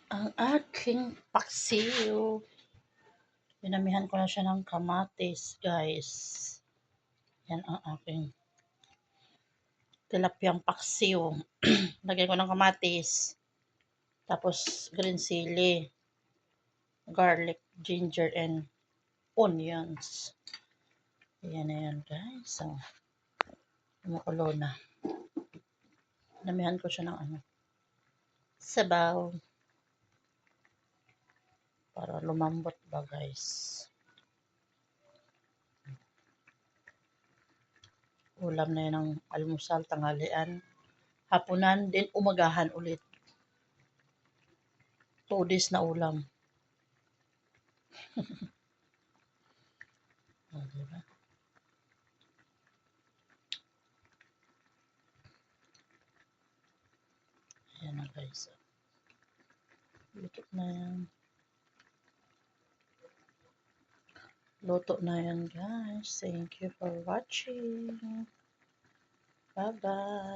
Ang aking paksiw. Dinamihan ko na siya ng kamatis, guys. Yan ang aking tilapyang paksiw. Lagyan ko ng kamatis. Tapos green chili, garlic, ginger, and onions. Ayan na yan, guys. So, kumukulo na. Dinamihan ko siya ng sabaw. Para lumambot ba, guys. Ulam na yan ng almusal, tanghalian, hapunan, din umagahan ulit. 2 days na ulam. Diba? Ayan na, guys. Luto na yan. Luto na yan, guys. Thank you for watching. Bye-bye.